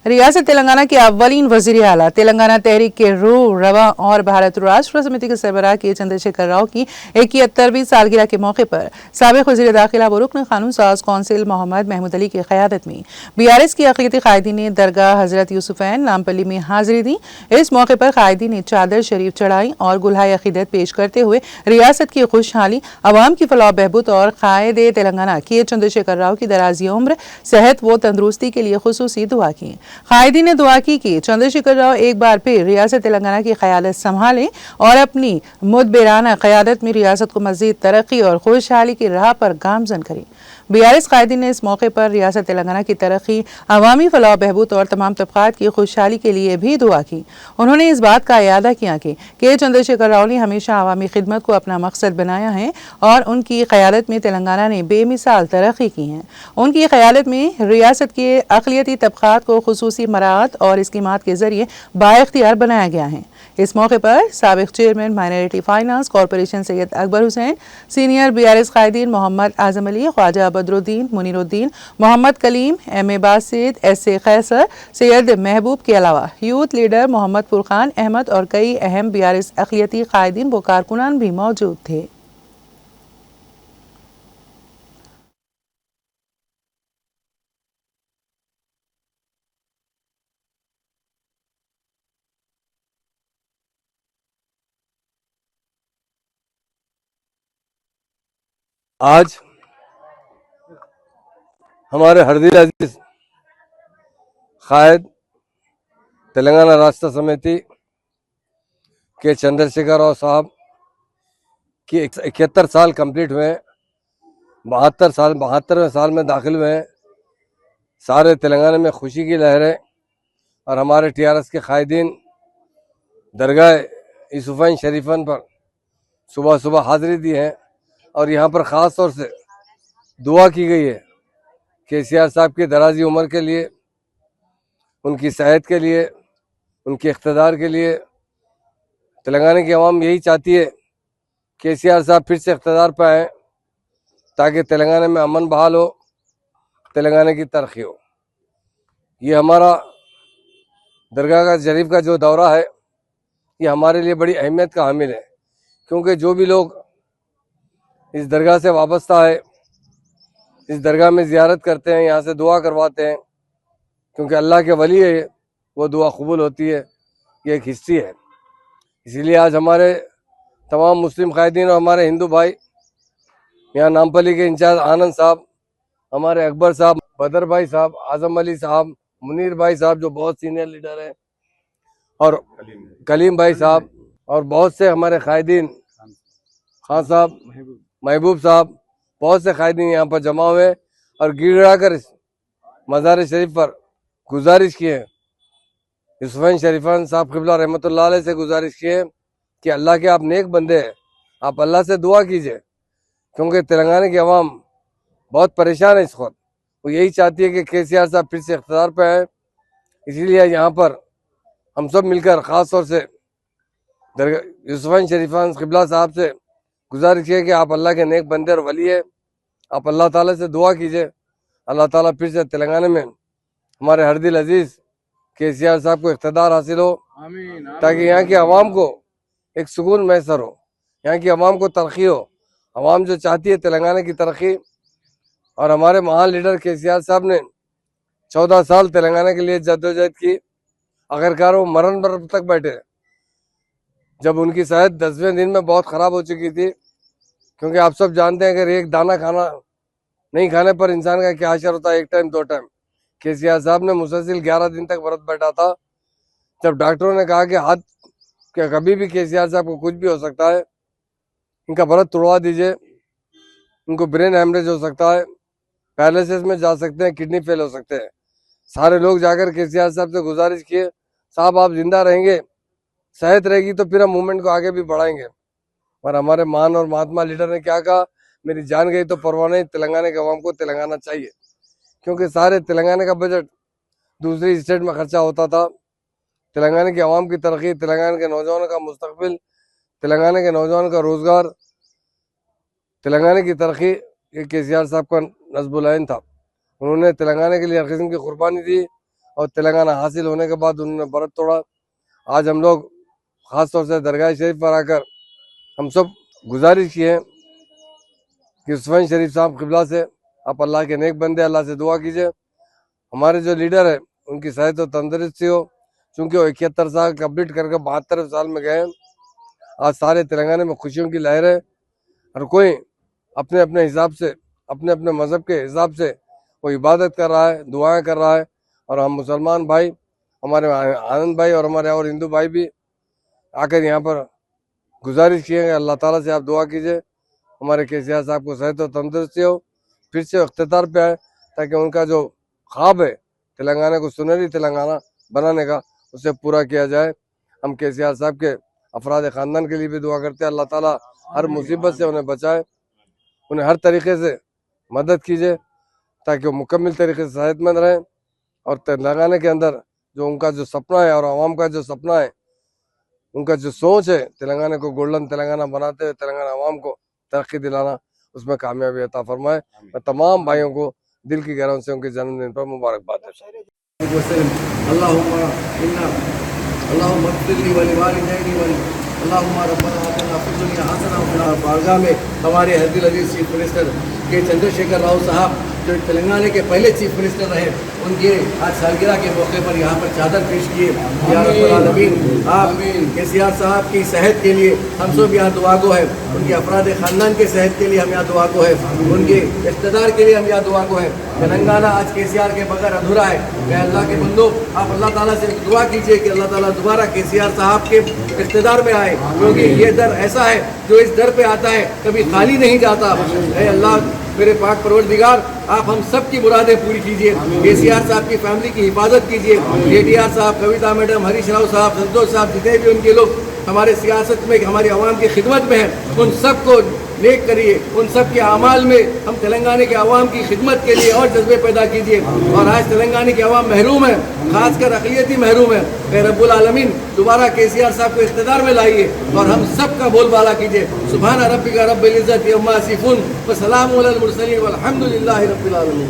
रियासत तेलंगाना के अव्वलीन वज़ीर आला तेलंगाना तहरीक के रूह रवा और भारत राष्ट्र समिति के सरबराह के चंद्रशेखर राव की 71वीं सालगिरह के मौके पर साबिक़ वज़ीर दाखिला व रुकन कानून साज कौंसिल मोहम्मद महमूद अली की क़यादत में BRS की अक़लियती क़ायदीन ने दरगाह हज़रत यूसुफ़ैन नामपल्ली में हाज़िरी दी। इस मौके पर क़ायदीन ने चादर शरीफ चढ़ाई और गुलहाए अक़ीदत पेश करते हुए रियासत की खुशहाली, अवाम की फलाह बहबूद और क़ायद तेलंगाना के चंद्रशेखर राव की दराज़ी उम्र, सेहत व तंदुरुस्ती के लिए खुसूसी दुआ की। क़ायदीन ने दुआ की कि चंद्रशेखर राव एक बार फिर रियासत तेलंगाना की क़यादत संभालें और अपनी मुदबिराना क़यादत में रियासत को मज़ीद तरक्की और खुशहाली की राह पर गामज़न करें। BRS क़ायदीन ने इस मौके पर रियासत तेलंगाना की तरक्की, अवामी फलाह बहबूद और तमाम तबक़ात की खुशहाली के लिए भी दुआ की। उन्होंने इस बात का इयादा किया कि चंद्रशेखर राव ने हमेशा अवामी खिदमत को अपना मकसद बनाया है और उनकी क़यादत में तेलंगाना ने बेमिसाल तरक्की की है। उनकी क़यादत में रियासत के अक़लियती तबक़ात को खुसूसी मराअत और स्कीमात के ज़रिए बाइख्तियार बनाया गया है। इस मौके पर साबिक़ chairman minority finance corporation Syed Akbar Hussain, senior BRS क़ायदीन मोहम्मद आज़म अली, ख्वाजा बदरुद्दीन, मुनीरुद्दीन, मोहम्मद कलीम, MA बासित, SA कैसर, सैयद महबूब के अलावा यूथ लीडर मोहम्मद फुरकान अहमद और कई अहम BRS अक़लियती क़ायदीन व कारकुनान भी मौजूद थे। आज हमारे हरदिल अजीज कायद तेलंगाना राष्ट्र समिति के चंद्रशेखर राव साहब की 71 साल कंप्लीट हुए। 72वें साल में दाखिल हुए। सारे तेलंगाना में खुशी की लहरें और हमारे TRS के कायदीन दरगाह यूसुफ़ैन शरीफन पर सुबह सुबह हाज़िरी दी है और यहाँ पर ख़ास तौर से दुआ की गई है KCR साहब की दराजी उम्र के लिए, उनकी सेहत के लिए, उनके इक़्तिदार के लिए। तेलंगाना की आवाम यही चाहती है KCR साहब फिर से इक़्तिदार पर आएँ ताकि तेलंगाना में अमन बहाल हो, तेलंगाना की तरक्की हो। ये हमारा दरगाह का शरीफ का जो दौरा है ये हमारे लिए बड़ी अहमियत का हामिल है, क्योंकि जो भी लोग इस दरगाह से वाबस्ता है, इस दरगाह में ज़ियारत करते हैं, यहाँ से दुआ करवाते हैं, क्योंकि अल्लाह के वली है, वो दुआ कबूल होती है। ये एक हिस्ट्री है। इसीलिए आज हमारे तमाम मुस्लिम क़ायदीन और हमारे हिंदू भाई, यहाँ नामपल्ली के इंचार्ज आनंद साहब, हमारे अकबर साहब, बदर भाई साहब, आज़म अली साहब, मुनीर भाई साहब जो बहुत सीनियर लीडर हैं, और कलीम भाई साहब, और बहुत से हमारे क़ायदीन, खान साहब, महबूब साहब, बहुत से क़ायदीन यहाँ पर जमा हुए और गिड़गिड़ा कर इस मज़ार शरीफ पर गुजारिश किए। यूसुफ़ैन शरीफान साहब क़िबला रहमतुल्लाह अलैह से गुजारिश किए कि अल्लाह के आप नेक बंदे हैं, आप अल्लाह से दुआ कीजिए, क्योंकि तेलंगाना की आवाम बहुत परेशान है इस वक्त। वो यही चाहती है कि KCR साहब फिर से इक़्तिदार पर आए। इसीलिए यहाँ पर हम सब मिलकर ख़ास तौर से यूसुफ़ैन शरीफान क़िबला साहब से गुजारिश किया कि आप अल्लाह के नेक बंदे और वली है, आप अल्लाह ताला से दुआ कीजिए, अल्लाह ताला फिर से तेलंगाना में हमारे हरदिल अजीज़ KCR साहब को इक़्तिदार हासिल हो, ताकि यहाँ की आवाम को एक सुकून मैसर हो, यहाँ की आवाम को तरक्की हो। आवाम जो चाहती है तेलंगाना की तरक्की, और हमारे महान लीडर KCR साहब ने 14 साल तेलंगाना के लिए जद्दोजहद की। आखिरकार वो मरण पर तक बैठे जब उनकी सेहत 10वें दिन में बहुत ख़राब हो चुकी थी, क्योंकि आप सब जानते हैं अगर एक दाना खाना नहीं खाने पर इंसान का क्या असर होता है, एक टाइम 2 टाइम। KCR साहब ने मुसलसिल 11 दिन तक व्रत बैठा था। जब डॉक्टरों ने कहा कि हाथ क्या कभी भी KCR साहब को कुछ भी हो सकता है, इनका व्रत तोड़वा दीजिए, इनको ब्रेन हेमरेज हो सकता है, पैरालिसिस में जा सकते हैं, किडनी फेल हो सकते हैं। सारे लोग जाकर KCR साहब से गुजारिश किए, साहब आप जिंदा रहेंगे, सेहत रहेगी तो फिर हम मूवमेंट को आगे भी बढ़ाएंगे। और हमारे महान और महात्मा लीडर ने क्या कहा, मेरी जान गई तो परवाह नहीं, तेलंगाना के अवाम को तेलंगाना चाहिए, क्योंकि सारे तेलंगाना का बजट दूसरी स्टेट में खर्चा होता था। तेलंगाना की आवाम की तरक्की, तेलंगाना के नौजवानों का मुस्तकबिल, तेलंगाना के नौजवानों का रोज़गार, तेलंगाना की तरक्की ये KCR साहब का नस्बुल आइन था। उन्होंने तेलंगाना के लिए हर किस्म की कुर्बानी दी और तेलंगाना हासिल होने के बाद उन्होंने व्रत तोड़ा। आज हम लोग ख़ास तौर से दरगाह शरीफ पर आकर हम सब गुजारिश की है कि यूसुफ़ैन शरीफ साहब क़िबला से आप अल्लाह के नेक बंदे, अल्लाह से दुआ कीजिए हमारे जो लीडर है उनकी सेहत और तंदुरुस्ती हो, क्योंकि वो 71 साल कंप्लीट करके 72 साल में गए हैं। आज सारे तेलंगाना में खुशियों की लहर है। हर कोई अपने अपने हिसाब से, अपने अपने मज़हब के हिसाब से वो इबादत कर रहा है, दुआएं कर रहा है। और हम मुसलमान भाई, हमारे आनंद भाई और हमारे और हिंदू भाई भी आकर यहाँ पर गुजारिश किए हैं अल्लाह ताला से आप दुआ कीजिए हमारे केसीआर साहब को सेहत और तंदुरुस्ती हो, फिर से इख्तितार पे आए, ताकि उनका जो ख्वाब है तेलंगाना को सुनहरी तेलंगाना बनाने का, उसे पूरा किया जाए। हम केसीआर साहब के अफराद ख़ानदान के लिए भी दुआ करते हैं, अल्लाह ताला हर मुसीबत से उन्हें बचाए, उन्हें हर तरीके से मदद कीजिए ताकि वो मुकम्मल तरीके से सेहतमंद रहें। और तेलंगाना के अंदर जो उनका जो सपना है और आवाम का जो सपना है, उनका जो सोच है तेलंगाना को गोल्डन तेलंगाना बनाते हुए तेलंगाना आवाम को तरक्की दिलाना, उसमें कामयाबी अता फरमाए। मैं तमाम भाइयों को दिल की गहराइयों से उनके जन्मदिन पर मुबारकबाद देता हूँ। बारगाह में हमारे हरदिल अजीज चीफ मिनिस्टर के चंद्रशेखर राव साहब जो तेलंगाना के पहले चीफ मिनिस्टर रहे, उनके आज सालगिरह के मौके पर यहाँ पर चादर पेश किए। या रब्बुल आलमीन आप केसीआर साहब की सेहत के लिए हम सब यहाँ दुआ गो है, उनके अफराद ख़ानदान के सेहत के लिए हम यहाँ दुआ गो है, उनके इक़्तिदार के लिए हम यहाँ दुआ गो है। तेलंगाना आज केसीआर के बगैर अधूरा है। मैं अल्लाह के बंदो, आप अल्लाह ताला से दुआ कीजिए कि अल्लाह ताला दोबारा केसीआर साहब के इक़्तिदार में आए, क्योंकि ये दर ऐसा है जो इस दर पे आता है कभी खाली नहीं जाता। अल्लाह मेरे पाक परवरदिगार, आप हम सब की मुरादें पूरी कीजिए। केसीआर साहब की फैमिली की हिफाजत कीजिए। केटीआर साहब, कविता मैडम, हरीश राव साहब, संतोष साहब, जितने भी उनके लोग हमारे सियासत में हमारी आवाम की खिदमत में हैं, उन सब को नेक करिए। उन सब के अमाल में हम तेलंगाना के आवाम की खिदमत के लिए और जज्बे पैदा कीजिए। और आज तेलंगाना की आवाम महरूम है, खासकर अक़लियती महरूम है। ऐ रब्बुल आलमीन दोबारा केसीआर साहब को इख्तिदार में लाइए और हम सब का बोलबाला कीजिए। सुभान रब्बिका रब्बिल इज़्ज़ति अम्मा यसिफून व सलामुन अलल मुरसलीन वल्हम्दुलिल्लाहि रब्बिल आलमीन।